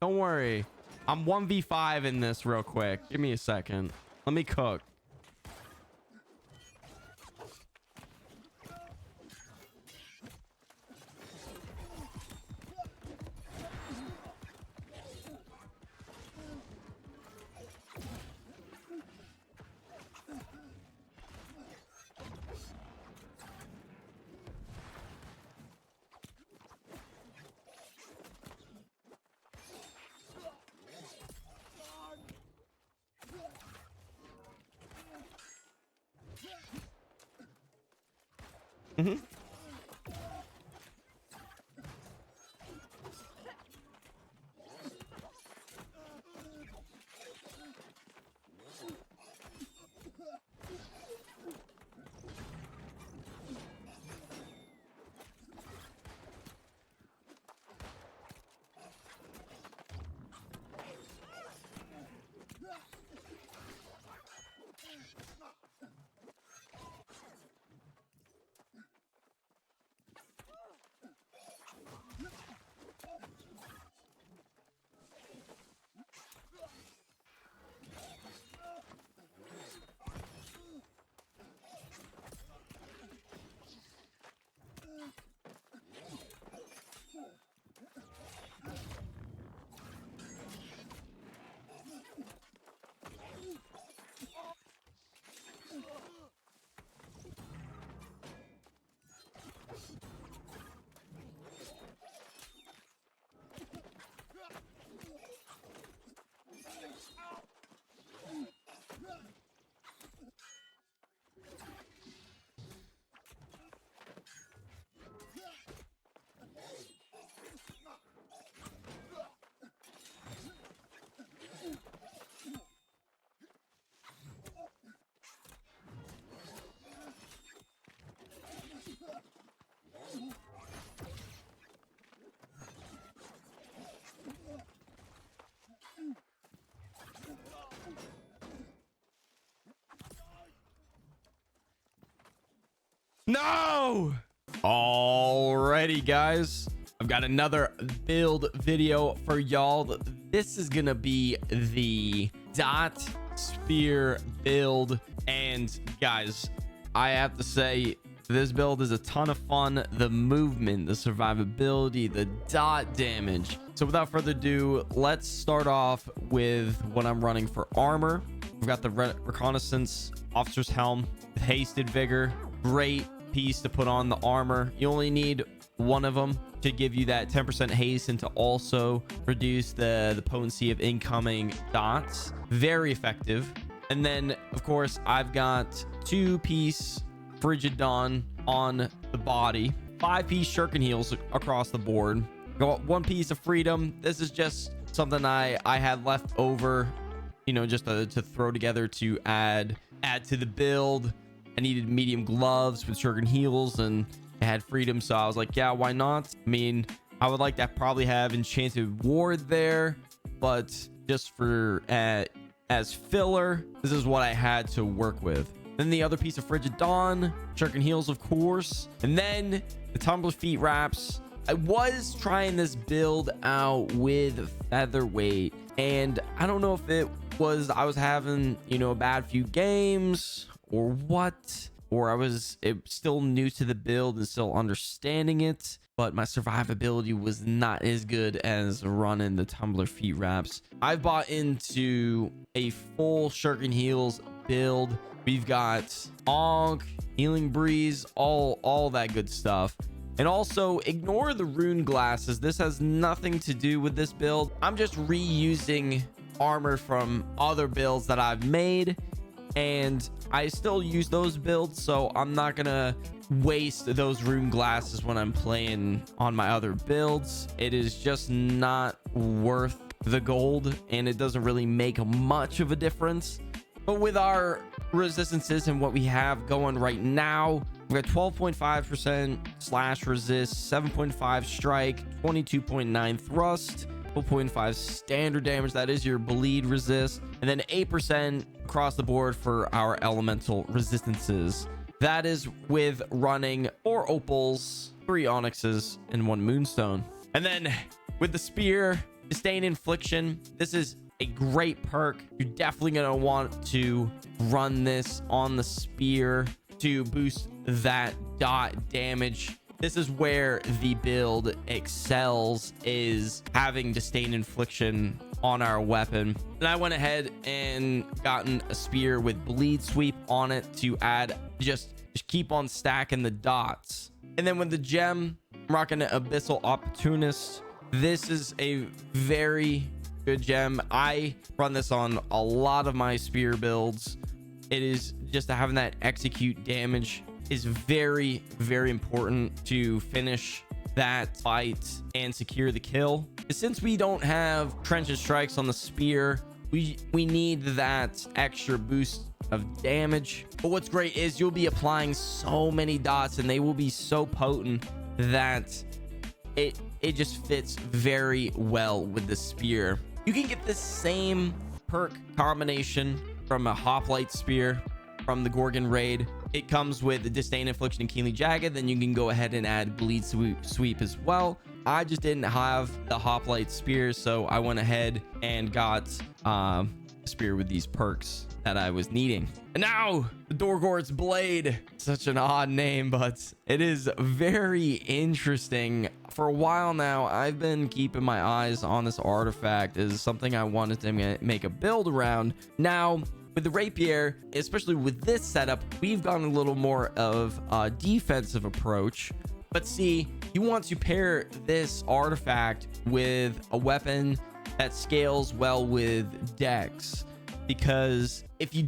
Don't worry. I'm 1v5 in this real quick. Give me a second. Let me cook. Mm-hmm. No! Alrighty, guys. I've got another build video for y'all. This is gonna be the DOT spear build. And guys, I have to say, this build is a ton of fun. The movement, the survivability, the dot damage. So without further ado, let's start off with what I'm running for armor. We've got the reconnaissance officer's helm with hasted vigor. Great piece to put on the armor. You only need one of them to give you that 10% haste and to also reduce the potency of incoming dots. Very effective. And then of course I've got 2-piece Frigid Dawn on the body, 5-piece shuriken heals across the board. Got 1 piece of freedom. This is just something I had left over, you know, just to throw together to add to the build. I needed medium gloves with shuriken heals and I had freedom, so I was like, yeah, why not? I mean, I would like to probably have enchanted ward there, but just for as filler, this is what I had to work with. Then the other piece of Frigid Dawn, shuriken heals, of course, and then the tumbler feet wraps. I was trying this build out with featherweight, and I don't know if it was I was having, you know, a bad few games or what, or I was still new to the build and still understanding it, but my survivability was not as good as running the tumbler feet wraps. I've bought into a full shuriken heals build. We've got Onk, Healing Breeze, all that good stuff. And also ignore the rune glasses. This has nothing to do with this build. I'm just reusing armor from other builds that I've made, and I still use those builds, so I'm not gonna waste those rune glasses when I'm playing on my other builds. It is just not worth the gold, and it doesn't really make much of a difference. But with our resistances and what we have going right now, we got 12.5% slash resist, 7.5 strike, 22.9 thrust, 12.5 standard damage. That is your bleed resist, and then 8% across the board for our elemental resistances. That is with running 4 opals, 3 onyxes, and 1 moonstone. And then with the spear, Disdain Infliction. This is a great perk. You're definitely going to want to run this on the spear to boost that dot damage. This is where the build excels, is having Disdain Infliction on our weapon. And I went ahead and gotten a spear with bleed sweep on it to add, just keep on stacking the dots. And then with the gem, I'm rocking an Abyssal Opportunist. This is a very good gem. I run this on a lot of my spear builds. It is just having that execute damage is very, very important to finish that fight and secure the kill. Since we don't have trench and strikes on the spear, we need that extra boost of damage. But what's great is you'll be applying so many dots and they will be so potent that it just fits very well with the spear. You can get the same perk combination from a Hoplite Spear from the Gorgon raid. It comes with the Disdain Infliction and Keenly Jagged. Then you can go ahead and add Bleed Sweep as well. I just didn't have the Hoplite Spear, so I went ahead and got a spear with these perks that I was needing. And now the DoRGorT'S Blade. Such an odd name, but it is very interesting. For a while now, I've been keeping my eyes on this artifact as something I wanted to make a build around. Now, with the Rapier, especially with this setup, we've gone a little more of a defensive approach. But see, you want to pair this artifact with a weapon that scales well with Dex, because if you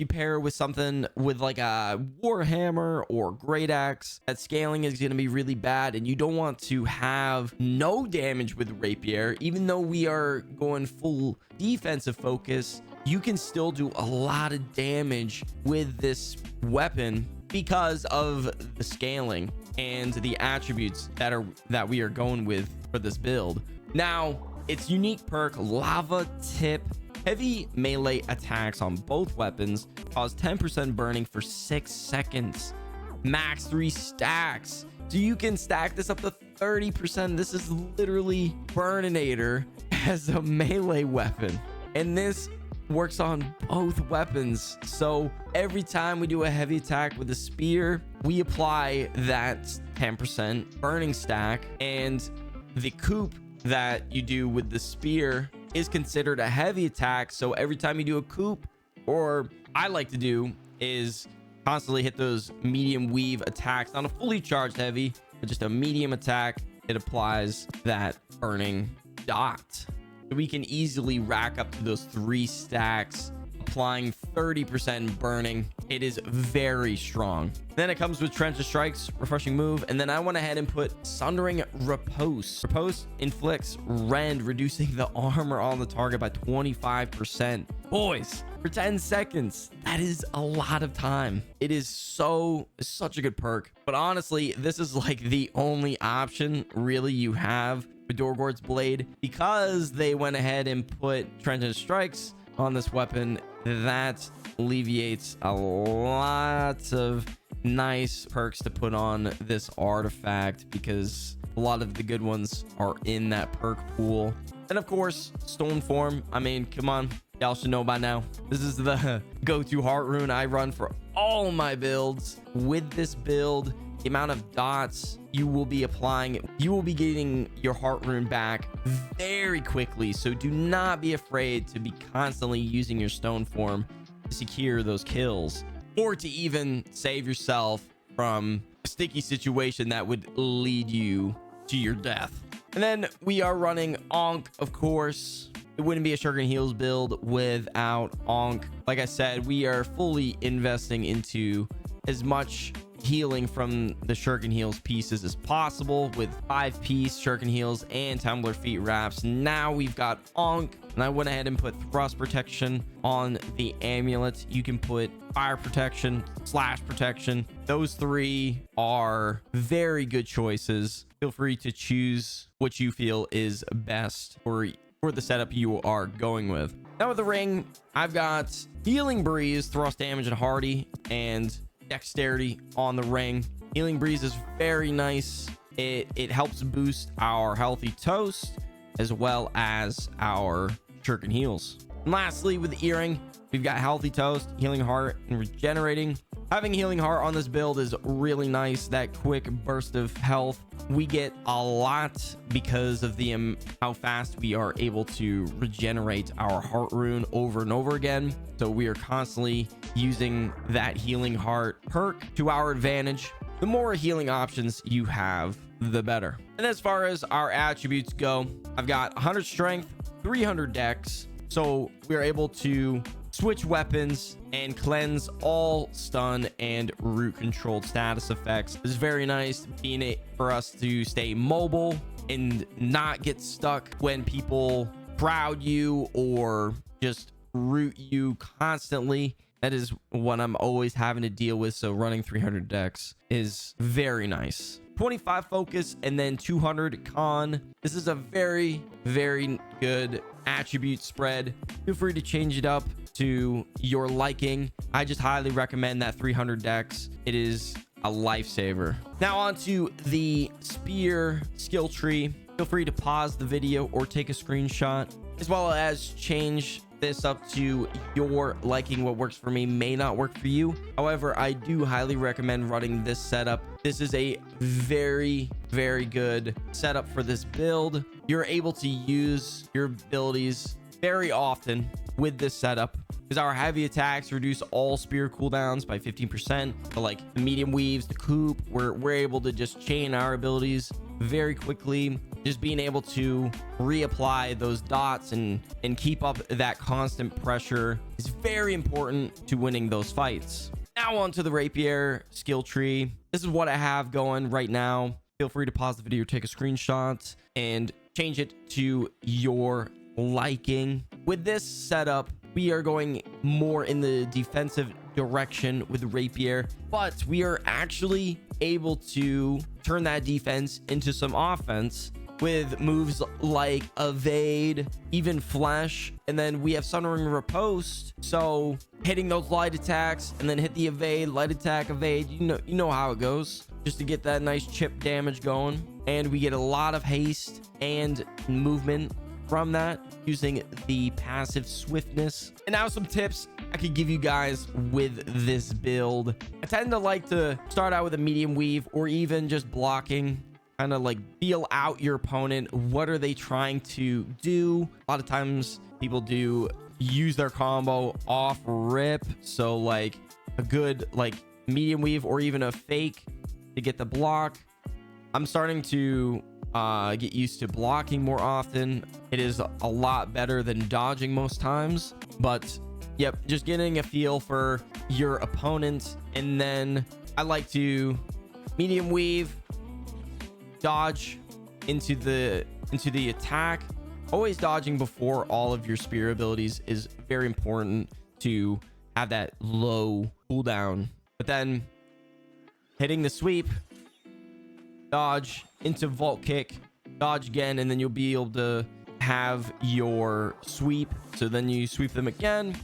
pair with something with like a Warhammer or Great Axe, that scaling is going to be really bad, and you don't want to have no damage with Rapier. Even though we are going full defensive focus, you can still do a lot of damage with this weapon because of the scaling and the attributes that we are going with for this build. Now, its unique perk, Lava Tip. Heavy melee attacks on both weapons cause 10% burning for 6 seconds. Max 3 stacks. So you can stack this up to 30%. This is literally Burninator as a melee weapon. And this works on both weapons. So every time we do a heavy attack with a spear, we apply that 10% burning stack, and the coup that you do with the spear is considered a heavy attack. So every time you do a coup, or I like to do, is constantly hit those medium weave attacks, not a fully charged heavy, but just a medium attack. It applies that burning dot. We can easily rack up to those 3 stacks, applying 30% burning. It is very strong. Then it comes with Trench of Strikes, refreshing move, and then I went ahead and put Sundering Riposte. Riposte inflicts rend, reducing the armor on the target by 25%. Boys, for 10 seconds, that is a lot of time. It is such a good perk. But honestly, this is like the only option really you have with DoRGorT'S Blade, because they went ahead and put Trench of Strikes on this weapon. That alleviates a lot of nice perks to put on this artifact, because a lot of the good ones are in that perk pool. And of course, Stone Form. I mean, come on, y'all should know by now. This is the go-to heart rune I run for all my builds. With this build, the amount of dots you will be applying, you will be getting your heart rune back very quickly. So do not be afraid to be constantly using your Stone Form to secure those kills, or to even save yourself from a sticky situation that would lead you to your death. And then we are running Onk, of course. It wouldn't be a Shuriken Heals build without Onk. Like I said, we are fully investing into as much healing from the Shuriken Heals pieces as possible, with 5-piece Shuriken Heals and Tumbler Feet wraps. Now we've got Onk, and I went ahead and put Thrust Protection on the amulet. You can put Fire Protection, Slash Protection. Those 3 are very good choices. Feel free to choose what you feel is best for the setup you are going with. Now with the ring, I've got Healing Breeze, Thrust Damage, and Hardy, and Dexterity on the ring. Healing Breeze is very nice. It helps boost our Healthy Toast, as well as our shuriken heals. And lastly, with the earring, we've got healthy toast, healing heart, and regenerating. Having healing heart on this build is really nice. That quick burst of health, we get a lot because of the how fast we are able to regenerate our heart rune over and over again. So we are constantly using that healing heart perk to our advantage. The more healing options you have, the better. And as far as our attributes go, I've got 100 strength, 300 dex, so we're able to switch weapons and cleanse all stun and root controlled status effects. It's very nice being it for us to stay mobile and not get stuck when people crowd you or just root you constantly. That is what I'm always having to deal with. So running 300 dex is very nice. 25 focus and then 200 con. This is a very, very good attribute spread. Feel free to change it up to your liking. I just highly recommend that 300 dex. It is a lifesaver. Now on to the spear skill tree. Feel free to pause the video or take a screenshot, as well as change this up to your liking. What works for me may not work for you. However, I do highly recommend running this setup. This is a very, very good setup for this build. You're able to use your abilities very often with this setup, because our heavy attacks reduce all spear cooldowns by 15%. But like the medium weaves, the coup, we're able to just chain our abilities very quickly. Just being able to reapply those dots and keep up that constant pressure is very important to winning those fights. Now on to the Rapier skill tree. This is what I have going right now. Feel free to pause the video, take a screenshot, and change it to your liking. With this setup, we are going more in the defensive direction with Rapier, but we are actually able to turn that defense into some offense with moves like evade, even flash, and then we have Sunring Riposte. So hitting those light attacks and then hit the evade, light attack, evade, you know how it goes, just to get that nice chip damage going. And we get a lot of haste and movement from that using the passive swiftness. And now some tips I could give you guys with this build. I tend to like to start out with a medium weave or even just blocking, kind of like feel out your opponent. What are they trying to do? A lot of times people do use their combo off rip, so like a good like medium weave or even a fake to get the block. I'm starting to get used to blocking more often. It is a lot better than dodging most times, but yep, just getting a feel for your opponent. And then I like to medium weave, dodge into the attack. Always dodging before all of your spear abilities is very important to have that low cooldown. But then hitting the sweep, dodge into vault kick, dodge again, and then you'll be able to have your sweep. So then you sweep them again,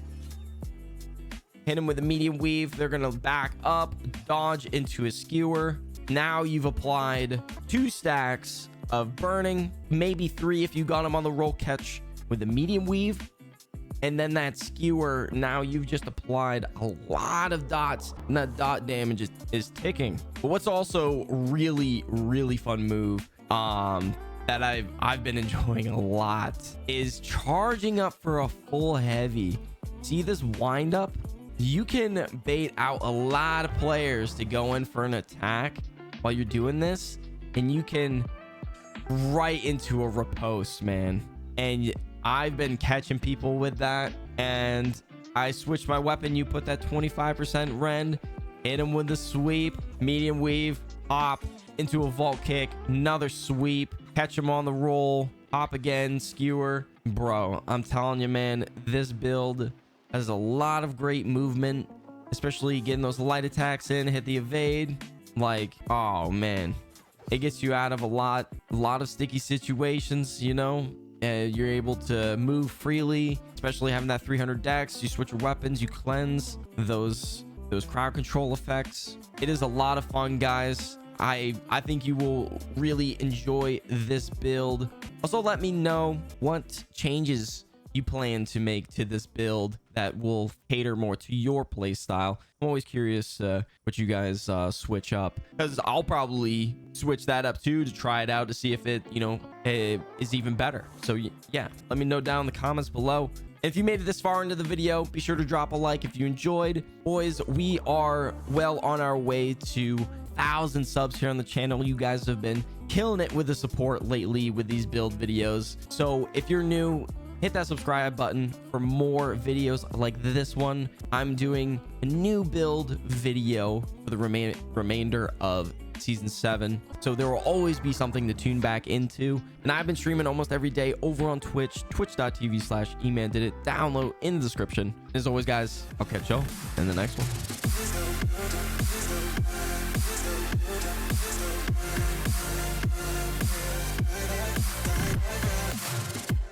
hit them with a medium weave, they're gonna back up, dodge into a skewer. Now you've applied 2 stacks of burning, maybe 3 if you got them on the roll catch with a medium weave. And then that skewer, now you've just applied a lot of dots, and that dot damage is ticking. But what's also really, really fun move that I've been enjoying a lot is charging up for a full heavy. See this wind up? You can bait out a lot of players to go in for an attack while you're doing this, and you can right into a riposte, man. And I've been catching people with that, and I switch my weapon. You put that 25% rend, hit him with the sweep, medium weave, hop into a vault kick, another sweep, catch him on the roll, hop again, skewer. Bro, I'm telling you, man, this build has a lot of great movement, especially getting those light attacks in, hit the evade. Like, oh man, it gets you out of a lot of sticky situations, you know. You're able to move freely, especially having that 300 dex. You switch your weapons, you cleanse those crowd control effects. It is a lot of fun, guys. I think you will really enjoy this build. Also, let me know what changes you plan to make to this build that will cater more to your play style. I'm always curious what you guys switch up, because I'll probably switch that up too to try it out to see if it, you know, is even better. So yeah, let me know down in the comments below. If you made it this far into the video, be sure to drop a like if you enjoyed. Boys, we are well on our way to 1,000 subs here on the channel. You guys have been killing it with the support lately with these build videos. So if you're new, hit that subscribe button for more videos like this one. I'm doing a new build video for the remainder of season 7, so there will always be something to tune back into. And I've been streaming almost every day over on Twitch, twitch.tv/emandidit. Download in the description. As always, guys, I'll catch y'all in the next one.